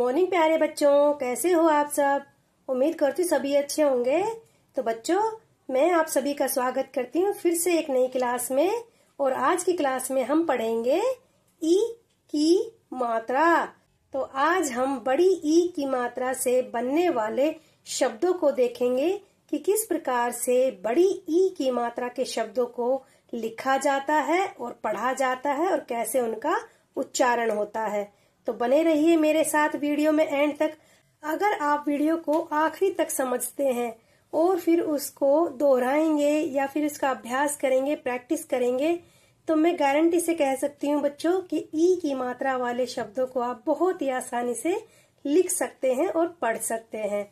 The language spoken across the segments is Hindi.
मॉर्निंग प्यारे बच्चों, कैसे हो आप सब। उम्मीद करती हूँ सभी अच्छे होंगे। तो बच्चों, मैं आप सभी का स्वागत करती हूँ फिर से एक नई क्लास में। और आज की क्लास में हम पढ़ेंगे ई की मात्रा। तो आज हम बड़ी ई की मात्रा से बनने वाले शब्दों को देखेंगे कि किस प्रकार से बड़ी ई की मात्रा के शब्दों को लिखा जाता है और पढ़ा जाता है और कैसे उनका उच्चारण होता है। तो बने रहिए मेरे साथ वीडियो में एंड तक। अगर आप वीडियो को आखिरी तक समझते हैं और फिर उसको दोहराएंगे या फिर उसका अभ्यास करेंगे, प्रैक्टिस करेंगे, तो मैं गारंटी से कह सकती हूँ बच्चों कि ई की मात्रा वाले शब्दों को आप बहुत ही आसानी से लिख सकते हैं और पढ़ सकते हैं।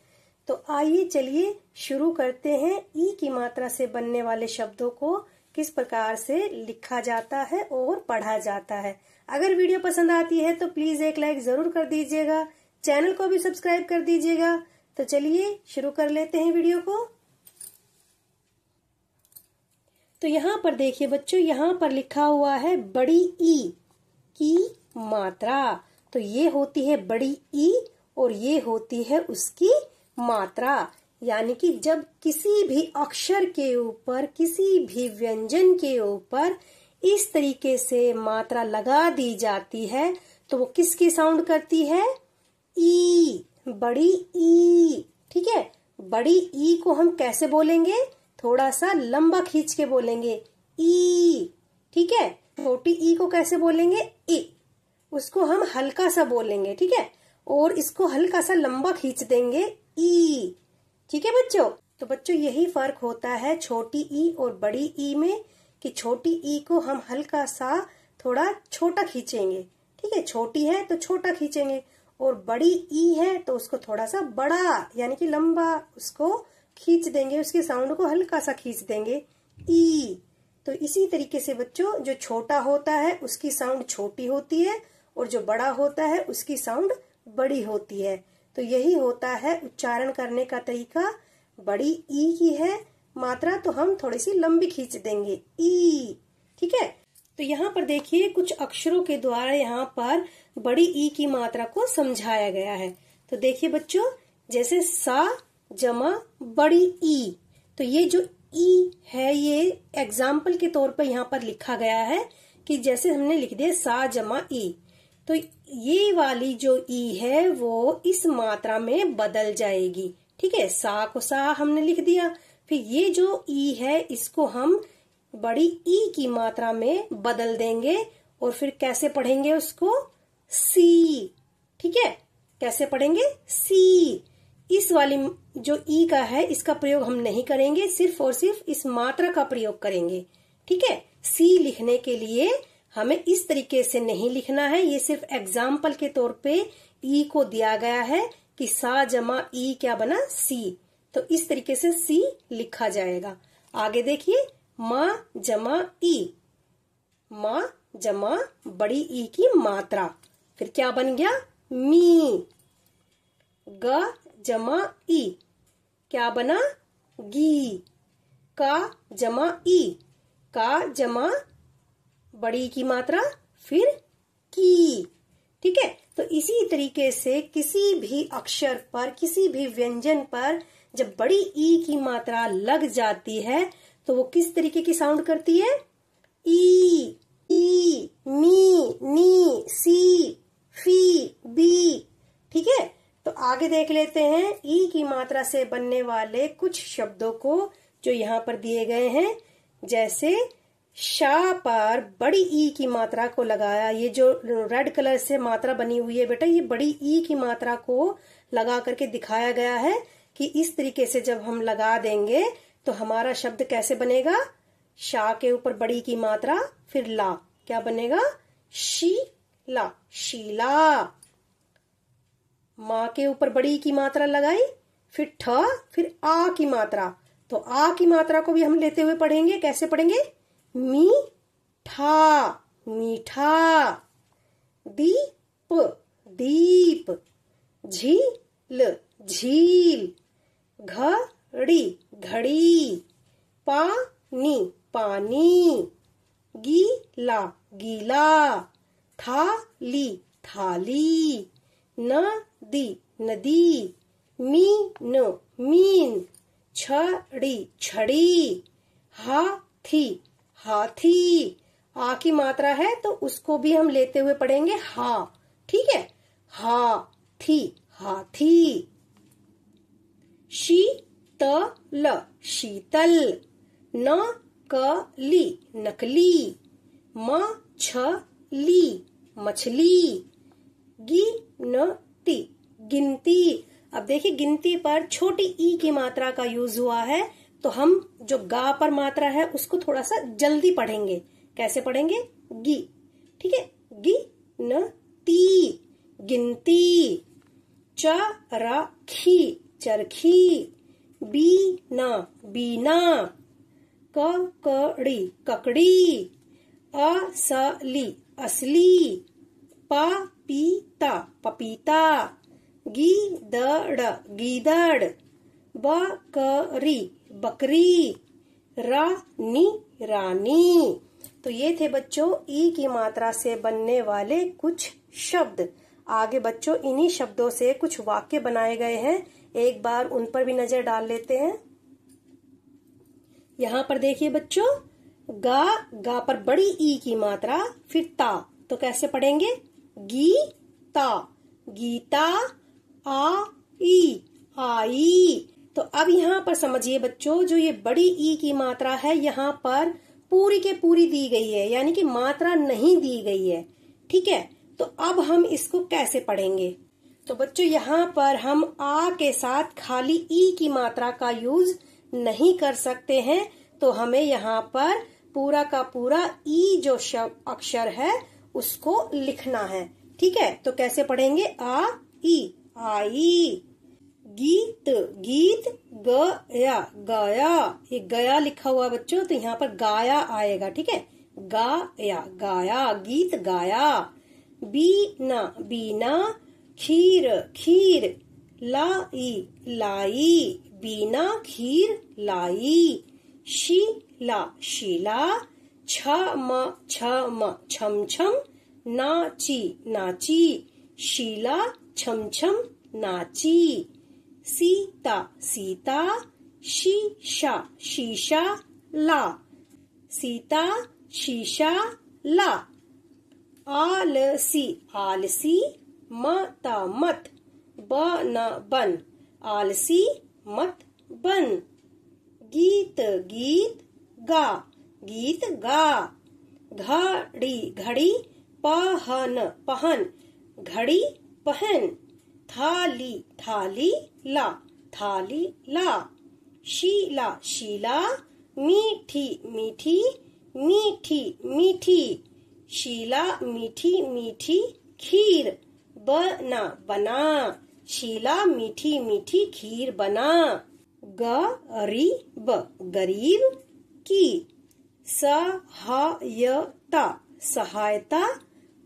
तो आइए चलिए शुरू करते हैं ई की मात्रा से बनने वाले शब्दों को किस प्रकार से लिखा जाता है और पढ़ा जाता है। अगर वीडियो पसंद आती है तो प्लीज एक लाइक जरूर कर दीजिएगा, चैनल को भी सब्सक्राइब कर दीजिएगा। तो चलिए शुरू कर लेते हैं वीडियो को। तो यहाँ पर देखिए बच्चों, यहाँ पर लिखा हुआ है बड़ी ई की मात्रा। तो ये होती है बड़ी ई और ये होती है उसकी मात्रा। यानी कि जब किसी भी अक्षर के ऊपर, किसी भी व्यंजन के ऊपर इस तरीके से मात्रा लगा दी जाती है तो वो किसकी साउंड करती है? ई, बड़ी ई। ठीक है, बड़ी ई को हम कैसे बोलेंगे? थोड़ा सा लंबा खींच के बोलेंगे, ई। ठीक है, छोटी ई को कैसे बोलेंगे? ई। उसको हम हल्का सा बोलेंगे, ठीक है, और इसको हल्का सा लंबा खींच देंगे, ई। ठीक है बच्चों। तो बच्चों यही फर्क होता है छोटी ई और बड़ी ई में, कि छोटी ई को हम हल्का सा थोड़ा छोटा खींचेंगे। ठीक है, छोटी है तो छोटा खींचेंगे और बड़ी ई है तो उसको थोड़ा सा बड़ा यानी कि लंबा उसको खींच देंगे, उसके साउंड को हल्का सा खींच देंगे, ई। तो इसी तरीके से बच्चों, जो छोटा होता है उसकी साउंड छोटी होती है और जो बड़ा होता है उसकी साउंड बड़ी होती है। तो यही होता है उच्चारण करने का तरीका। बड़ी ई की है मात्रा तो हम थोड़ी सी लंबी खींच देंगे, ई। ठीक है, तो यहाँ पर देखिए कुछ अक्षरों के द्वारा यहाँ पर बड़ी ई की मात्रा को समझाया गया है। तो देखिए बच्चों, जैसे सा जमा बड़ी ई, तो ये जो ई है ये एग्जाम्पल के तौर पर यहाँ पर लिखा गया है कि जैसे हमने लिख दिया सा जमा ई, तो ये वाली जो ई है वो इस मात्रा में बदल जाएगी। ठीक है, सा को सा हमने लिख दिया, फिर ये जो ई है इसको हम बड़ी ई की मात्रा में बदल देंगे और फिर कैसे पढ़ेंगे उसको? सी। ठीक है, कैसे पढ़ेंगे? सी। इस वाली जो ई का है इसका प्रयोग हम नहीं करेंगे, सिर्फ और सिर्फ इस मात्रा का प्रयोग करेंगे। ठीक है, सी लिखने के लिए हमें इस तरीके से नहीं लिखना है, ये सिर्फ एग्जाम्पल के तौर पे ई को दिया गया है कि सा जमा ई क्या बना? सी। तो इस तरीके से सी लिखा जाएगा। आगे देखिए, माँ जमा ई, माँ जमा बड़ी ई की मात्रा, फिर क्या बन गया? मी। ग जमा ई, क्या बना? गी। का जमा ई, का जमा बड़ी की मात्रा, फिर की। ठीक है, तो इसी तरीके से किसी भी अक्षर पर, किसी भी व्यंजन पर जब बड़ी ई की मात्रा लग जाती है तो वो किस तरीके की साउंड करती है? ई, ई, मी, नी, सी, फी, बी। ठीक है, तो आगे देख लेते हैं ई की मात्रा से बनने वाले कुछ शब्दों को जो यहाँ पर दिए गए हैं। जैसे शा पर बड़ी ई की मात्रा को लगाया, ये जो रेड कलर से मात्रा बनी हुई है बेटा, ये बड़ी ई की मात्रा को लगा करके दिखाया गया है कि इस तरीके से जब हम लगा देंगे तो हमारा शब्द कैसे बनेगा? शा के ऊपर बड़ी की मात्रा, फिर ला, क्या बनेगा? शीला, शीला। माँ के ऊपर बड़ी की मात्रा लगाई, फिर ठ, फिर आ की मात्रा, तो आ की मात्रा को भी हम लेते हुए पढ़ेंगे। कैसे पढ़ेंगे? मीठा, मीठा। दीप, दीप। झील, झील। घड़ी, घड़ी। पानी, पानी। गीला, गीला। थाली, थाली। नदी नदी, मीन मीन, छड़ी छड़ी, हाथी हाथी। आ की मात्रा है तो उसको भी हम लेते हुए पढ़ेंगे हा, ठीक है, हाथी हाथी। शीतल शीतल, नकली नकली, मछली मछली, गिनती गिनती। अब देखिए गिनती पर छोटी ई की मात्रा का यूज हुआ है, तो हम जो गा पर मात्रा है उसको थोड़ा सा जल्दी पढ़ेंगे। कैसे पढ़ेंगे? गी, ठीक है, गिनती गिनती। चरखी चरखी, बीना बीना, ककड़ी ककड़ी, असली असली, पपीता पपीता, गीदड़ गीदड़, बकरी बकरी, रानी रानी। तो ये थे बच्चों ई की मात्रा से बनने वाले कुछ शब्द। आगे बच्चों इन्हीं शब्दों से कुछ वाक्य बनाए गए हैं, एक बार उन पर भी नजर डाल लेते हैं। यहाँ पर देखिए बच्चों, गा गा पर बड़ी ई की मात्रा, फिर ता, तो कैसे पढ़ेंगे? गीता गीता, आई आई। तो अब यहाँ पर समझिए बच्चों, जो ये बड़ी ई की मात्रा है यहाँ पर पूरी के पूरी दी गई है, यानी कि मात्रा नहीं दी गई है, ठीक है। तो अब हम इसको कैसे पढ़ेंगे? तो बच्चों यहाँ पर हम आ के साथ खाली ई की मात्रा का यूज नहीं कर सकते हैं, तो हमें यहाँ पर पूरा का पूरा ई जो अक्षर है उसको लिखना है, ठीक है। तो कैसे पढ़ेंगे? आ ई आई। गीत गीत, गया गया, ये गया लिखा हुआ बच्चों, तो यहाँ पर गाया आएगा, ठीक है, गाया गाया, गीत गाया। बीना बीना, खीर खीर, लाई लाई, बीना खीर लाई। शीला शीला, छम छम छम छम, नाची नाची, शीला छम छम नाची। सीता सीता, शीशा शीशा ला, सीता शीशा ला। आलसी आलसी, मत मत, बन बन, आलसी मत बन। गीत गीत, गा गीत गा। घड़ी घड़ी, पहन पहन, घड़ी पहन। थाली थाली, ला थाली ला। शीला शीला, मीठी मीठी, मीठी मीठी, शीला मीठी मीठी, खीर बना बना, शीला मीठी मीठी खीर बना। गरीब गरीब की, सहायता सहायता,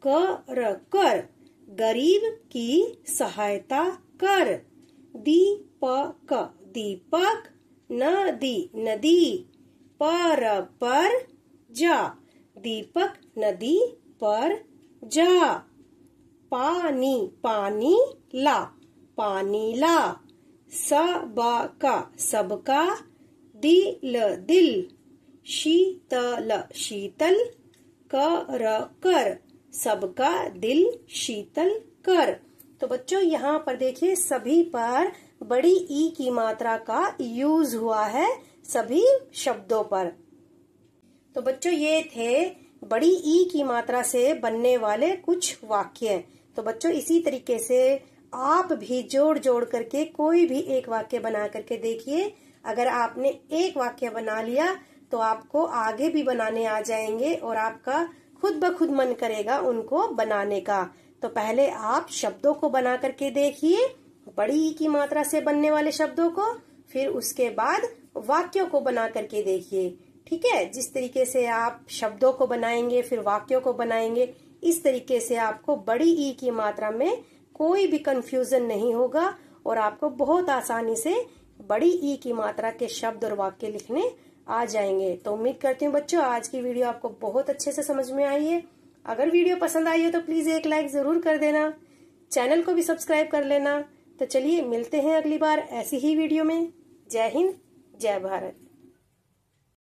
कर कर, गरीब की सहायता कर। दीपक दीपक, नदी नदी, पर जा, दीपक नदी पर जा। पानी पानी, ला पानी ला। सबका सबका, दिल दिल, शीतल शीतल, कर कर, सबका दिल शीतल कर। तो बच्चों यहाँ पर देखिए सभी पर बड़ी ई की मात्रा का यूज हुआ है, सभी शब्दों पर। तो बच्चों ये थे बड़ी ई की मात्रा से बनने वाले कुछ वाक्य। तो बच्चों इसी तरीके से आप भी जोड़ जोड़ करके कोई भी एक वाक्य बना करके देखिए। अगर आपने एक वाक्य बना लिया तो आपको आगे भी बनाने आ जाएंगे और आपका खुद ब खुद मन करेगा उनको बनाने का। तो पहले आप शब्दों को बना करके देखिए, बड़ी ई की मात्रा से बनने वाले शब्दों को, फिर उसके बाद वाक्यों को बना करके देखिए, ठीक है। जिस तरीके से आप शब्दों को बनाएंगे फिर वाक्यों को बनाएंगे, इस तरीके से आपको बड़ी ई की मात्रा में कोई भी कंफ्यूजन नहीं होगा और आपको बहुत आसानी से बड़ी ई की मात्रा के शब्द और वाक्य लिखने आ जाएंगे। तो उम्मीद करती हूँ बच्चों आज की वीडियो आपको बहुत अच्छे से समझ में आई है। अगर वीडियो पसंद आई हो तो प्लीज एक लाइक जरूर कर देना। चैनल को भी सब्सक्राइब कर लेना। तो चलिए मिलते हैं अगली बार ऐसी ही वीडियो में। जय हिंद, जय भारत।